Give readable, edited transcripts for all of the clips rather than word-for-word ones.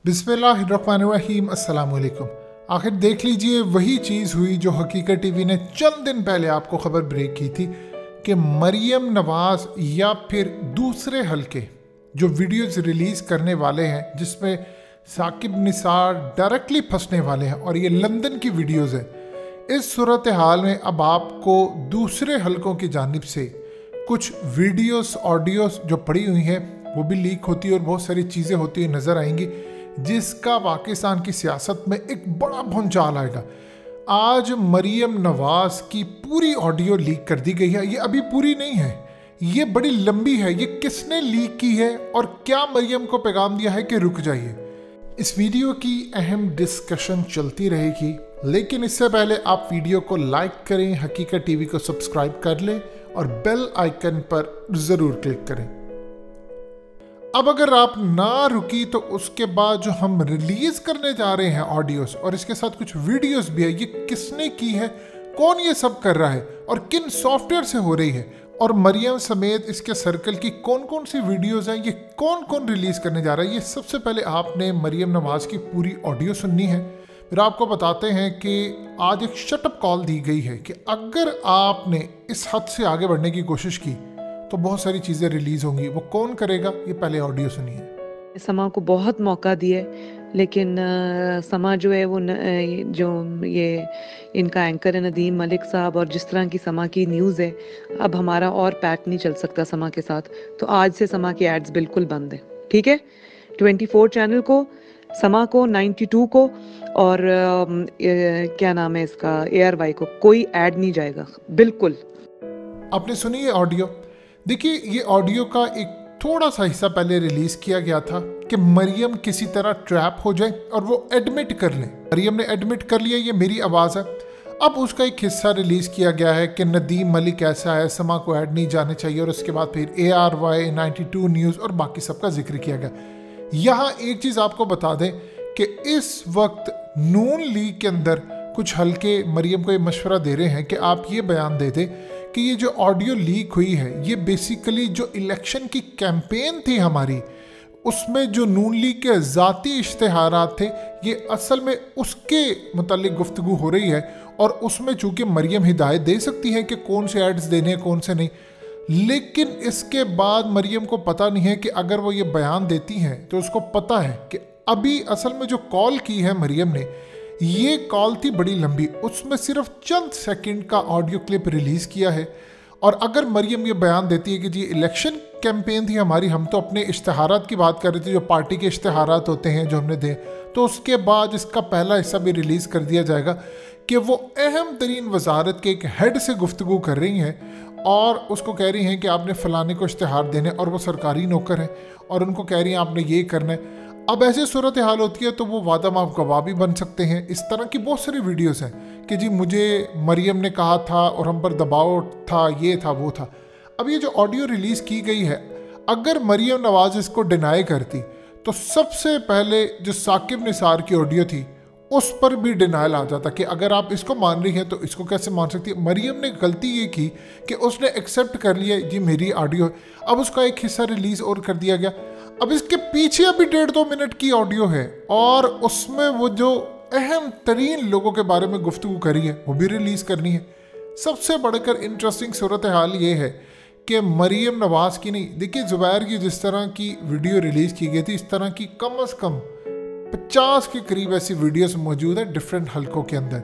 बिस्मिल्लाहिर्रहमानिर्रहीम, अस्सलाम वालेकुम। आखिर देख लीजिए, वही चीज़ हुई जो हकीकत टीवी ने चंद दिन पहले आपको खबर ब्रेक की थी कि मरियम नवाज़ या फिर दूसरे हल्के जो वीडियोस रिलीज़ करने वाले हैं जिसमें साकिब निसार डायरेक्टली फंसने वाले हैं और ये लंदन की वीडियोस है। इस सूरत हाल में अब आपको दूसरे हल्कों की जानिब से कुछ वीडियोस ऑडियोस जो पड़ी हुई हैं वो भी लीक होती है और बहुत सारी चीज़ें होती हुई नज़र आएंगी जिसका पाकिस्तान की सियासत में एक बड़ा भूचाल आएगा। आज मरियम नवाज की पूरी ऑडियो लीक कर दी गई है। ये अभी पूरी नहीं है, ये बड़ी लंबी है। ये किसने लीक की है और क्या मरियम को पैगाम दिया है कि रुक जाइए। इस वीडियो की अहम डिस्कशन चलती रहेगी, लेकिन इससे पहले आप वीडियो को लाइक करें, हकीकत टीवी को सब्सक्राइब कर लें और बेल आइकन पर ज़रूर क्लिक करें। अब अगर आप ना रुकी तो उसके बाद जो हम रिलीज करने जा रहे हैं ऑडियोस और इसके साथ कुछ वीडियोस भी है, ये किसने की है, कौन ये सब कर रहा है और किन सॉफ्टवेयर से हो रही है, और मरियम समेत इसके सर्कल की कौन कौन सी वीडियोस हैं, ये कौन कौन रिलीज करने जा रहा है, ये सबसे पहले आपने मरियम नवाज की पूरी ऑडियो सुननी है। फिर आपको बताते हैं कि आज एक शटअप कॉल दी गई है कि अगर आपने इस हद से आगे बढ़ने की कोशिश की तो बहुत सारी चीज़ें रिलीज़ होंगी। वो कौन करेगा, ये पहले ऑडियो सुनिए। समा को बहुत मौका दिए, लेकिन समा जो है वो जो ये इनका एंकर है नदीम मलिक साहब, और जिस तरह की समा की न्यूज़ है, अब हमारा और पैक नहीं चल सकता समा के साथ। तो आज से समा की एड्स बिल्कुल बंद है, ठीक है। 24 चैनल को, समा को, 92 को और क्या नाम है इसका, ARY को कोई ऐड नहीं जाएगा बिल्कुल। आपने सुनी ये ऑडियो। देखिए, ये ऑडियो का एक थोड़ा सा हिस्सा पहले रिलीज किया गया था कि मरियम किसी तरह ट्रैप हो जाए और वो एडमिट कर ले। मरियम ने एडमिट कर लिया, ये मेरी आवाज़ है। अब उसका एक हिस्सा रिलीज किया गया है कि नदीम मलिक ऐसा है, समा को ऐड नहीं जाने चाहिए, और उसके बाद फिर ARY, 92 न्यूज़ और बाकी सबका जिक्र किया गया। यहाँ एक चीज़ आपको बता दें कि इस वक्त नून लीग के अंदर कुछ हल्के मरियम को ये मशवरा दे रहे हैं कि आप ये बयान दे दें कि ये जो ऑडियो लीक हुई है ये बेसिकली जो इलेक्शन की कैंपेन थी हमारी, उसमें जो नून लीग के ज़ाती इश्तिहारात थे, ये असल में उसके मुतालिक गुफ्तगू हो रही है। और उसमें चूँकि मरियम हिदायत दे सकती है कि कौन से एड्स देने हैं कौन से नहीं, लेकिन इसके बाद मरियम को पता नहीं है कि अगर वो ये बयान देती हैं तो उसको पता है कि अभी असल में जो कॉल की है मरियम ने, ये कॉल थी बड़ी लंबी, उसमें सिर्फ चंद सेकंड का ऑडियो क्लिप रिलीज़ किया है। और अगर मरियम ये बयान देती है कि जी इलेक्शन कैंपेन थी हमारी, हम तो अपने इश्तिहारात की बात कर रहे थे, जो पार्टी के इश्तिहारात होते हैं जो हमने दे, तो उसके बाद इसका पहला हिस्सा भी रिलीज़ कर दिया जाएगा कि वो अहम तरीन वजारत के एक हेड से गुफ्तगू कर रही हैं और उसको कह रही हैं कि आपने फ़लाने को इश्तिहार देने, और वो सरकारी नौकर हैं और उनको कह रही हैं आपने ये करना है। अब ऐसी सूरत हाल होती है तो वो वादा माफ गवाह भी बन सकते हैं। इस तरह की बहुत सारी वीडियोस हैं कि जी मुझे मरियम ने कहा था और हम पर दबाव था, ये था वो था। अब ये जो ऑडियो रिलीज़ की गई है, अगर मरियम नवाज इसको डिनाई करती तो सबसे पहले जो साकिब निसार की ऑडियो थी उस पर भी डिनाइल आ जाता कि अगर आप इसको मान रही हैं तो इसको कैसे मान सकती है। मरियम ने गलती ये की कि उसने एक्सेप्ट कर लिया जी मेरी ऑडियो। अब उसका एक हिस्सा रिलीज़ और कर दिया गया। अब इसके पीछे अभी 1.5-2 मिनट की ऑडियो है और उसमें वो जो अहम तरीन लोगों के बारे में गुफ्तगू करी है वो भी रिलीज़ करनी है। सबसे बढ़कर इंटरेस्टिंग सूरत हाल ये है कि मरियम नवाज़ की नहीं, देखिए ज़ुबैर की जिस तरह की वीडियो रिलीज़ की गई थी, इस तरह की कम से कम 50 के करीब ऐसी वीडियोस मौजूद है डिफरेंट हलकों के अंदर,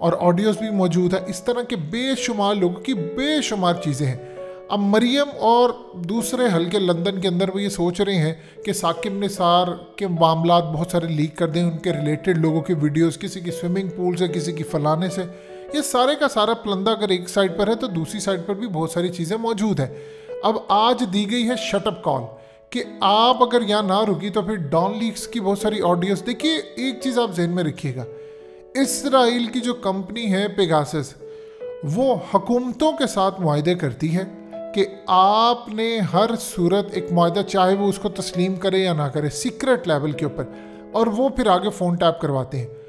और ऑडियोस भी मौजूद है। इस तरह के बेशुमार लोगों की बेशुमार चीज़ें हैं। अब मरियम और दूसरे हलके लंदन के अंदर वो ये सोच रहे हैं कि साकिब निसार के मामलात बहुत सारे लीक कर दें, उनके रिलेटेड लोगों की वीडियोस, किसी की स्विमिंग पूल से, किसी की फलाने से। ये सारे का सारा प्लंदा अगर एक साइड पर है तो दूसरी साइड पर भी बहुत सारी चीज़ें मौजूद हैं। अब आज दी गई है शटअप कॉल कि आप अगर यहाँ ना रुकी तो फिर डॉन लीक्स की बहुत सारी ऑडियोस। देखिए, एक चीज़ आप जहन में रखिएगा, इसराइल की जो कंपनी है पेगासस, वो हुकूमतों के साथ मुआहदे करती है कि आपने हर सूरत एक मुआहदा, चाहे वो उसको तस्लीम करे या ना करे, सीक्रेट लेवल के ऊपर, और वो फिर आगे फ़ोन टैप करवाते हैं।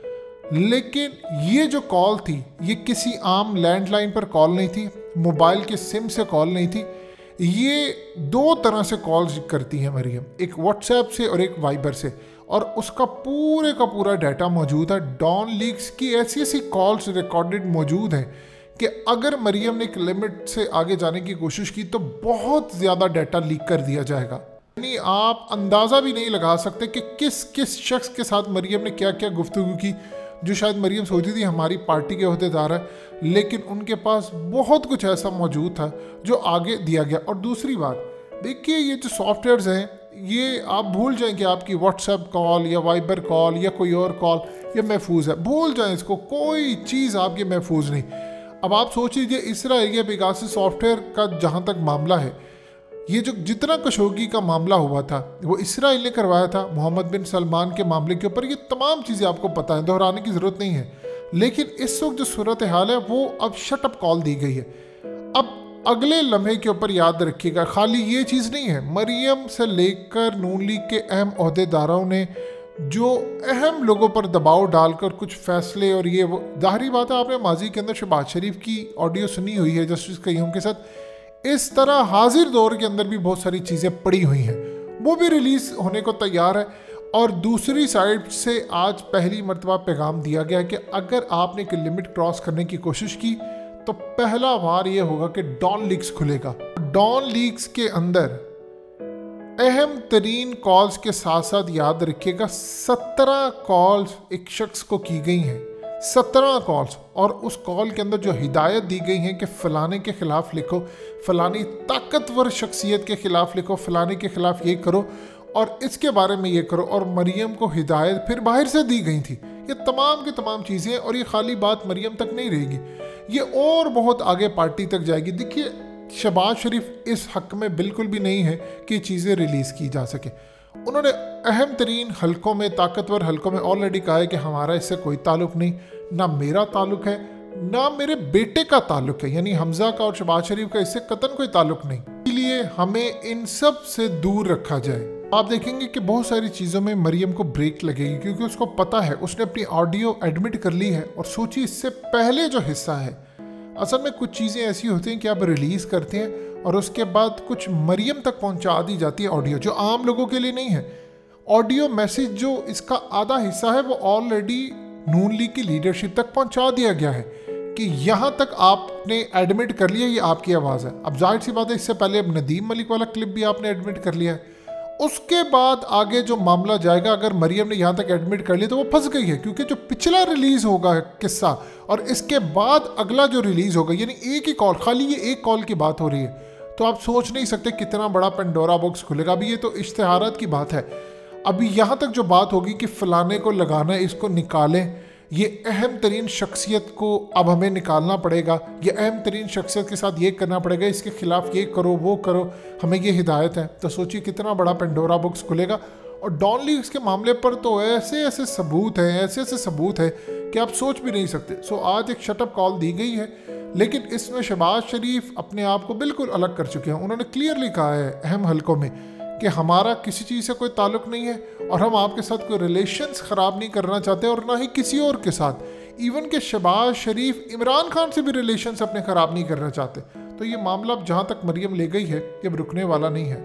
लेकिन ये जो कॉल थी ये किसी आम लैंडलाइन पर कॉल नहीं थी, मोबाइल के सिम से कॉल नहीं थी, ये 2 तरह से कॉल्स करती हैं मरियम, एक व्हाट्सएप से और एक वाइबर से। और उसका पूरे का पूरा डाटा मौजूद है। डॉन लीक्स की ऐसी ऐसी कॉल्स रिकॉर्डेड मौजूद हैं कि अगर मरियम ने एक लिमिट से आगे जाने की कोशिश की तो बहुत ज़्यादा डाटा लीक कर दिया जाएगा। यानी आप अंदाज़ा भी नहीं लगा सकते कि किस किस शख्स के साथ मरियम ने क्या क्या गुफ्तगू की, जो शायद मरियम सोचती थी हमारी पार्टी के अहदेदार है, लेकिन उनके पास बहुत कुछ ऐसा मौजूद था जो आगे दिया गया। और दूसरी बात देखिए, ये जो सॉफ्टवेयर्स हैं ये आप भूल जाएं कि आपकी व्हाट्सएप कॉल या वाइबर कॉल या कोई और कॉल ये महफूज है, भूल जाएं इसको, कोई चीज़ आपकी महफूज नहीं। अब आप सोच लीजिए इसराइल या पेगासस सॉफ्टवेयर का जहाँ तक मामला है, ये जो जितना कशोगी का मामला हुआ था वो इसराइल ने करवाया था मोहम्मद बिन सलमान के मामले के ऊपर। ये तमाम चीज़ें आपको पता है, दोहराने की ज़रूरत नहीं है। लेकिन इस वक्त जो सूरत हाल है वो अब शट अप कॉल दी गई है। अब अगले लम्हे के ऊपर याद रखिएगा, खाली ये चीज़ नहीं है, मरियम से लेकर नून लीग के अहम अहदेदारों ने जो अहम लोगों पर दबाव डालकर कुछ फैसले, और ये वो जाहिर बात है आपने माजी के अंदर शहबाज शरीफ की ऑडियो सुनी हुई है जस्टिस कय्यूम के साथ, इस तरह हाजिर दौर के अंदर भी बहुत सारी चीज़ें पड़ी हुई हैं, वो भी रिलीज़ होने को तैयार है। और दूसरी साइड से आज पहली मर्तबा पैगाम दिया गया है कि अगर आपने एक लिमिट क्रॉस करने की कोशिश की तो पहला वार ये होगा कि डॉन लीक्स खुलेगा। डॉन लीक्स के अंदर अहम तरीन कॉल्स के साथ साथ याद रखिएगा 17 कॉल्स एक शख्स को की गई हैं, 17 कॉल्स, और उस कॉल के अंदर जो हिदायत दी गई है कि फ़लाने के ख़िलाफ़ लिखो, फ़लानी ताकतवर शख्सियत के ख़िलाफ़ लिखो, फ़लाने के ख़िलाफ़ ये करो और इसके बारे में ये करो, और मरियम को हिदायत फिर बाहर से दी गई थी। ये तमाम की तमाम चीज़ें, और ये खाली बात मरियम तक नहीं रहेगी, ये और बहुत आगे पार्टी तक जाएगी। देखिए शहबाज शरीफ इस हक में बिल्कुल भी नहीं है कि चीज़ें रिलीज़ की जा सके। उन्होंने अहम तरीन हलकों में, ताकतवर हलकों में ऑलरेडी कहा है कि हमारा इससे कोई ताल्लुक़ नहीं, ना मेरा ताल्लुक़ है ना मेरे बेटे का ताल्लुक़ है, यानी हमजा का और शहबाज शरीफ का इससे कतन कोई ताल्लुक़ नहीं, इसलिए हमें इन सब से दूर रखा जाए। आप देखेंगे कि बहुत सारी चीज़ों में मरियम को ब्रेक लगेगी क्योंकि उसको पता है, उसने अपनी ऑडियो एडमिट कर ली है। और सोचिए इससे पहले जो हिस्सा है, असल में कुछ चीज़ें ऐसी होती हैं कि आप रिलीज़ करते हैं और उसके बाद कुछ मरियम तक पहुंचा दी जाती है ऑडियो, जो आम लोगों के लिए नहीं है। ऑडियो मैसेज जो इसका आधा हिस्सा है वो ऑलरेडी नून लीग की लीडरशिप तक पहुंचा दिया गया है कि यहाँ तक आपने एडमिट कर लिया, ये आपकी आवाज़ है। अब जाहिर सी बात है, इससे पहले अब नदीम मलिक वाला क्लिप भी आपने एडमिट कर लिया है। उसके बाद आगे जो मामला जाएगा, अगर मरियम ने यहाँ तक एडमिट कर लिया तो वो फंस गई है, क्योंकि जो पिछला रिलीज होगा किस्सा और इसके बाद अगला जो रिलीज होगा, यानी एक ही कॉल, खाली ये एक कॉल की बात हो रही है, तो आप सोच नहीं सकते कितना बड़ा पेंडोरा बॉक्स खुलेगा। अभी ये तो इश्तिहारात की बात है, अभी यहाँ तक जो बात होगी कि फलाने को लगाना है, इसको निकालें, ये अहम तरीन शख्सियत को अब हमें निकालना पड़ेगा, ये अहम तरीन शख्सियत के साथ ये करना पड़ेगा, इसके खिलाफ ये करो वो करो, हमें ये हिदायत है। तो सोचिए कितना बड़ा पेंडोरा बॉक्स खुलेगा। और डॉन लीग्स के मामले पर तो ऐसे ऐसे सबूत हैं, ऐसे ऐसे सबूत है कि आप सोच भी नहीं सकते। सो आज एक शटअप कॉल दी गई है, लेकिन इसमें शहबाज शरीफ अपने आप को बिल्कुल अलग कर चुके हैं। उन्होंने क्लियरली कहा है अहम हलकों में कि हमारा किसी चीज़ से कोई ताल्लुक़ नहीं है और हम आपके साथ कोई रिलेशंस ख़राब नहीं करना चाहते और ना ही किसी और के साथ। इवन के शहबाज शरीफ इमरान खान से भी रिलेशंस अपने ख़राब नहीं करना चाहते। तो ये मामला अब जहाँ तक मरियम ले गई है, ये अब रुकने वाला नहीं है।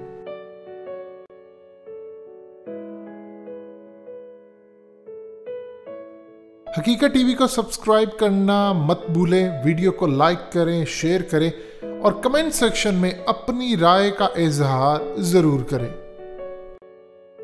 हकीकत टीवी को सब्सक्राइब करना मत भूलें, वीडियो को लाइक करें, शेयर करें और कमेंट सेक्शन में अपनी राय का इजहार ज़रूर करें।